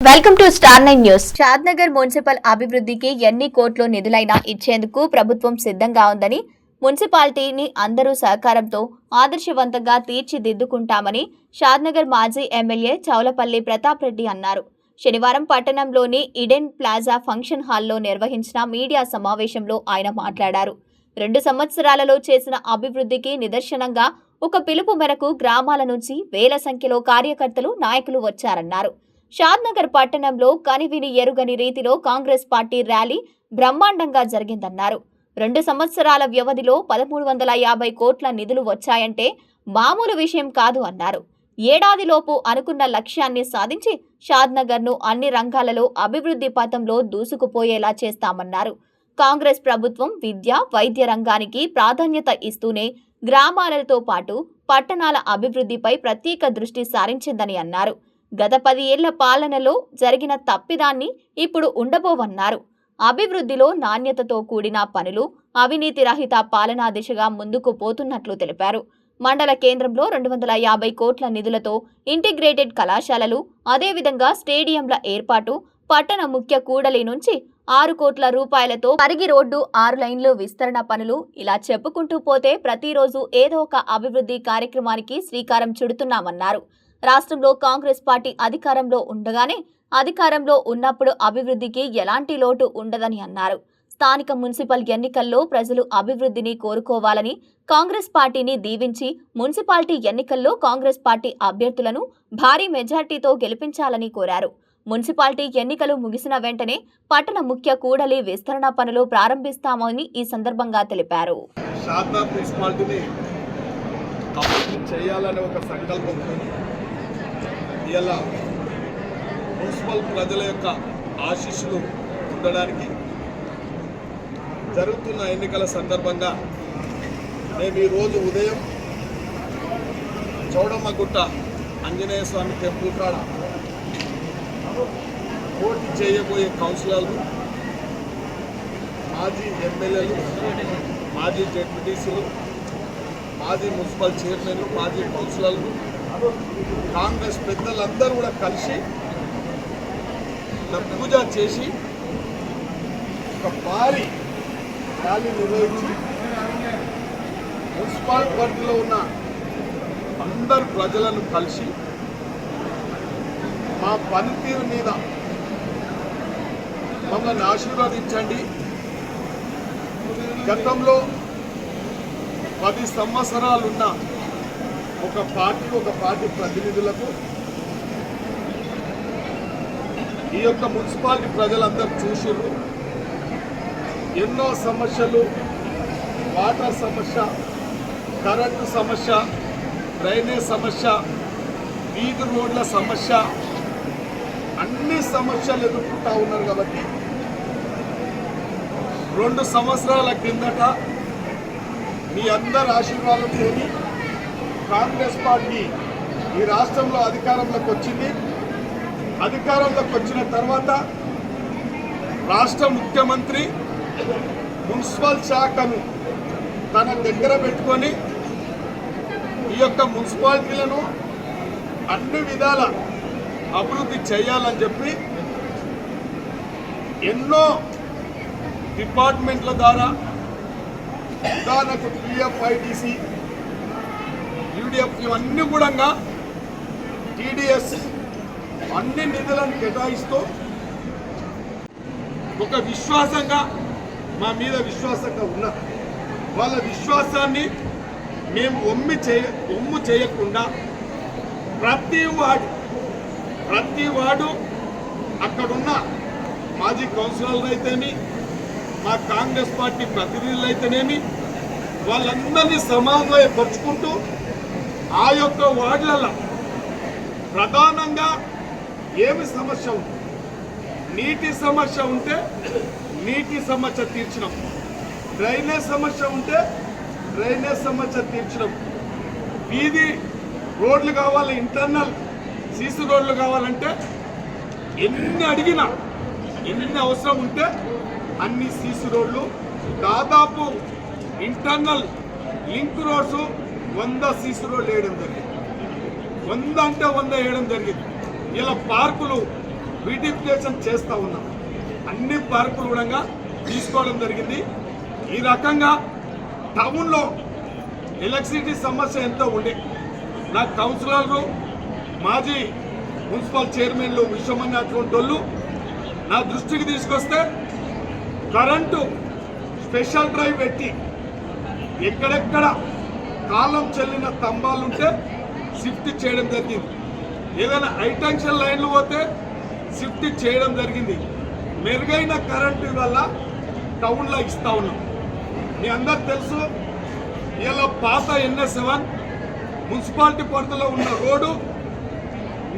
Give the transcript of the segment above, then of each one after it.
Welcome to star 9 news. Shadnagar municipal అభివృద్ధికి ఎన్ని కోట్లు నిధులైనా ఇచ్చేందుకు ప్రభుత్వం సిద్ధంగా ఉందని, మున్సిపాలిటీని అందరూ సహకారంతో ఆదర్శవంతంగా తీర్చిదిద్దుకుంటామని షాద్నగర్ మాజీ ఎమ్మెల్యే చౌలపల్లి ప్రతాప్ రెడ్డి అన్నారు. శనివారం పట్టణంలోని ఈడెన్ ప్లాజా ఫంక్షన్ హాల్లో నిర్వహించిన మీడియా సమావేశంలో ఆయన మాట్లాడారు. 2 సంవత్సరాలలో చేసిన అభివృద్ధికి నిదర్శనంగా ఒక పిలుపు మేరకు గ్రామాల నుంచి వేల సంఖ్యలో కార్యకర్తలు, నాయకులు వచ్చారన్నారు. షాద్నగర్ పట్టణంలో కనివిని ఎరుగని రీతిలో కాంగ్రెస్ పార్టీ ర్యాలీ బ్రహ్మాండంగా జరిగిందన్నారు. 2 సంవత్సరాల వ్యవధిలో 1350 కోట్ల నిధులు వచ్చాయంటే మామూలు విషయం కాదు అన్నారు. ఏడాదిలోపు అనుకున్న లక్ష్యాన్ని సాధించి షాద్నగర్ను అన్ని రంగాలలో అభివృద్ధి పథంలో దూసుకుపోయేలా చేస్తామన్నారు. కాంగ్రెస్ ప్రభుత్వం విద్య, వైద్య రంగానికి ప్రాధాన్యత ఇస్తూనే గ్రామాలతో పాటు పట్టణాల అభివృద్ధిపై ప్రత్యేక దృష్టి సారించిందని అన్నారు. గత 10 ఏళ్ల పాలనలో జరిగిన తప్పిదాన్ని ఇప్పుడు ఉండబోవన్నారు. అభివృద్ధిలో నాణ్యతతో కూడిన పనులు, అవినీతి రహిత పాలనా దిశగా ముందుకు పోతున్నట్లు తెలిపారు. మండల కేంద్రంలో 250 కోట్ల నిధులతో ఇంటిగ్రేటెడ్ కళాశాలలు, అదేవిధంగా స్టేడియంల ఏర్పాటు, పట్టణ ముఖ్య కూడలి నుంచి 6 కోట్ల రూపాయలతో పరిగి రోడ్డు, 6 లైన్లు విస్తరణ పనులు, ఇలా చెప్పుకుంటూ పోతే ప్రతిరోజు ఏదో ఒక అభివృద్ధి కార్యక్రమానికి శ్రీకారం చుడుతున్నామన్నారు. రాష్ట్రంలో కాంగ్రెస్ పార్టీ అధికారంలో ఉండగానే అధికారంలో ఉన్నప్పుడు అభివృద్ధికి ఎలాంటి లోటు ఉండదని అన్నారు. స్థానిక మున్సిపల్ ఎన్నికల్లో ప్రజలు అభివృద్ధిని కోరుకోవాలని, కాంగ్రెస్ పార్టీని దీవించి మున్సిపాలిటీ ఎన్నికల్లో కాంగ్రెస్ పార్టీ అభ్యర్థులను భారీ మెజార్టీతో గెలిపించాలని కోరారు. మున్సిపాలిటీ ఎన్నికలు ముగిసిన వెంటనే పట్టణ ముఖ్య కూడలి విస్తరణ పనులు ప్రారంభిస్తామని ఈ సందర్భంగా తెలిపారు. ఇలా మున్సిపల్ ప్రజల యొక్క ఆశీస్సులు ఉండడానికి జరుగుతున్న ఎన్నికల సందర్భంగా మేము ఈరోజు ఉదయం చౌడమ్మగుట్ట ఆంజనేయ స్వామి టెంపుల్ కాడ పోటీ చేయబోయే కౌన్సిలర్లు, మాజీ ఎమ్మెల్యేలు, మాజీ జెడ్పీటీసీలు, మాజీ మున్సిపల్ చైర్మన్లు, మాజీ కౌన్సిలర్లు, కాంగ్రెస్ పెద్దలందరూ కూడా కలిసి పూజ చేసి ఒక భారీ ర్యాలీ నిర్వహించి మున్సిపల్ పరిధిలో ఉన్న అందరు ప్రజలను కలిసి మా పనితీరు మీద మమ్మల్ని ఆశీర్వదించండి. గతంలో 10 సంవత్సరాలున్న ఒక పార్టీ ప్రతినిధులకు ఈ యొక్క మున్సిపాలిటీ ప్రజలందరూ చూసిర్రు. ఎన్నో సమస్యలు, వాటర్ సమస్య, కరెంటు సమస్య, డ్రైనేజ్ సమస్య, వీధి రోడ్ల సమస్య, అన్ని సమస్యలు ఎదుర్కొంటూ ఉన్నారు. కాబట్టి 2 సంవత్సరాల కిందట మీ అందరి ఆశీర్వాదంతో కాంగ్రెస్ పార్టీ ఈ రాష్ట్రంలో అధికారంలోకి వచ్చింది. అధికారంలోకి వచ్చిన తర్వాత రాష్ట్ర ముఖ్యమంత్రి మున్సిపల్ శాఖను తన దగ్గర పెట్టుకొని ఈ యొక్క మున్సిపాలిటీలను అన్ని విధాల అభివృద్ధి చేయాలని చెప్పి ఎన్నో డిపార్ట్మెంట్ల ద్వారా, ఉదాహరణకు పిఎఫ్ఐడిసి, యూడిఎఫ్, ఇవన్నీ కూడా టీడీఎస్ అన్ని నిధులను కేటాయిస్తూ ఒక విశ్వాసంగా మా మీద విశ్వాసంగా ఉన్న వాళ్ళ విశ్వాసాన్ని మేము ఒమ్ము చేయకుండా ప్రతి వార్డు అక్కడున్న మాజీ కౌన్సిలర్లు అయితేనేమి, మా కాంగ్రెస్ పార్టీ ప్రతినిధులు అయితేనేమి, వాళ్ళందరినీ సమన్వయపరుచుకుంటూ ఆ యొక్క వార్డులలో ప్రధానంగా ఏమి సమస్య ఉంది, నీటి సమస్య ఉంటే నీటి సమస్య తీర్చడం, డ్రైనేజ్ సమస్య ఉంటే డ్రైనేజ్ సమస్య తీర్చడం, వీధి రోడ్లు కావాలి, ఇంటర్నల్ సీసీ రోడ్లు కావాలంటే ఎన్ని అడిగినా, ఎన్ని అవసరం ఉంటే అన్ని సీసీ రోడ్లు, దాదాపు ఇంటర్నల్ లింక్ రోడ్స్ 100 సీసీ రోడ్లు వేయడం జరిగింది. 100 అంటే 100 వేయడం జరిగింది. ఇలా పార్కులు బ్యూటిఫికేషన్ చేస్తూ ఉన్నాం. అన్ని పార్కులు కూడా తీసుకోవడం జరిగింది. ఈ రకంగా టౌన్లో ఎలక్ట్రిసిటీ సమస్య ఎంతో ఉండే నా కౌన్సిలర్లు మాజీ మున్సిపల్ చైర్మన్లు విశ్వమన్న అటువంటి వాళ్ళు నా దృష్టికి తీసుకొస్తే కరెంటు స్పెషల్ డ్రైవ్ పెట్టి ఎక్కడెక్కడ కాలం చెల్లిన స్తంభాలుంటే షిఫ్ట్ చేయడం జరిగింది. ఏదైనా హైటెన్షన్ లైన్లు పోతే షిఫ్ట్ చేయడం జరిగింది. మెరుగైన కరెంటు వల్ల టౌన్లో ఇస్తా ఉన్నాం. మీ అందరు తెలుసు, ఇలా పాత NS7 మున్సిపాలిటీ పరిధిలో ఉన్న రోడ్డు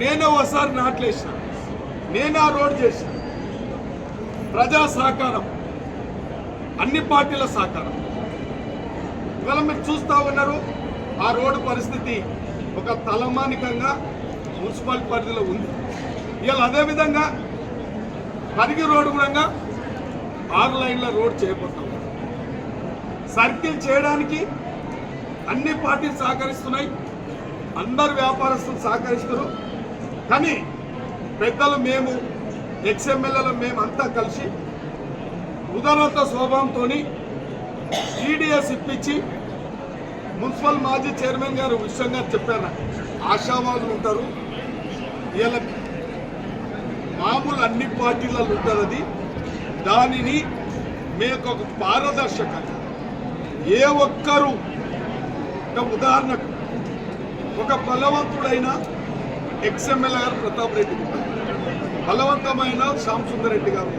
నేనే ఒకసారి నాట్లేసిన, నేనే ఆ రోడ్ చేసిన. ప్రజా సహకారం, అన్ని పార్టీల సహకారం. ఇవాళ మీరు చూస్తూ ఉన్నారు ఆ రోడ్డు పరిస్థితి ఒక తలమానికంగా మున్సిపాలిటీ పరిధిలో ఉంది. ఇవాళ అదేవిధంగా పరిగి రోడ్డు కూడా 6 లైన్ల రోడ్ చేయబోతాం. సర్కిల్ చేయడానికి అన్ని పార్టీలు సహకరిస్తున్నాయి, అందరు వ్యాపారస్తులు సహకరిస్తున్నారు. కానీ పెద్దలు మేము XMLలు మేమంతా కలిసి ఉదారత స్వభావంతో TDS ఇప్పించి మున్సిపల్ మాజీ చైర్మన్ గారు విషయం గారు చెప్పారు, ఆశావాదులు ఉంటారు. ఇలా మామూలు అన్ని పార్టీలలో ఉంటుంది అది. దానిని మీకు ఒక పారదర్శకంగా ఏ ఒక్కరు, ఉదాహరణకు ఒక బలవంతుడైన XML గారు ప్రతాప్ రెడ్డి గారు, బలవంతమైన శ్యామ్ సుందర్ రెడ్డి గారు,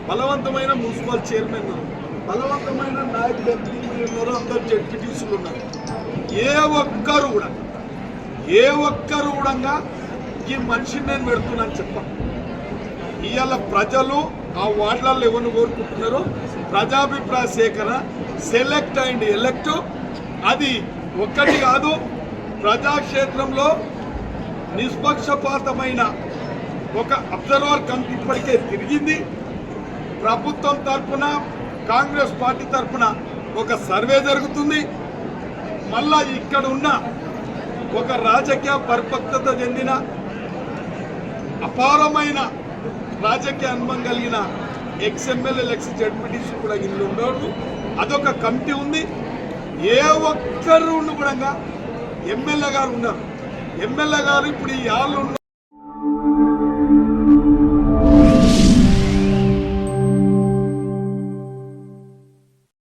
బలవంతమైన మున్సిపల్ చైర్మన్ గారు, బలవంతమైన నాయకులు ఎంపీలు, అందరు జడ్పీటీసీలు ఉన్నారు. ఏ ఒక్కరు కూడా ఈ మనిషిని నేను పెడుతున్నాను చెప్పాను. ఇవాళ ప్రజలు ఆ వార్డులలో ఎవరిని కోరుకుంటున్నారో ప్రజాభిప్రాయ సేకరణ, సెలెక్ట్ అండ్ ఎలెక్ట్, అది ఒక్కటి కాదు. ప్రజాక్షేత్రంలో నిష్పక్షపాతమైన ఒక అబ్జర్వర్ కమిటీ ఇప్పటికే తిరిగింది. ప్రభుత్వం తరఫున, కాంగ్రెస్ పార్టీ తరఫున ఒక సర్వే జరుగుతుంది. మళ్ళా ఇక్కడ ఉన్న ఒక రాజకీయ పరిపక్వత చెందిన అపారమైన రాజకీయ అనుభవం కలిగిన XML జడ్పీటీసీ కూడా ఇల్లు ఉండరు. అదొక కమిటీ ఉంది. ఏ ఒక్కరు కూడా ఎమ్మెల్యే గారు ఉన్నారు. ఎమ్మెల్యే గారు ఇప్పుడు ఈ 6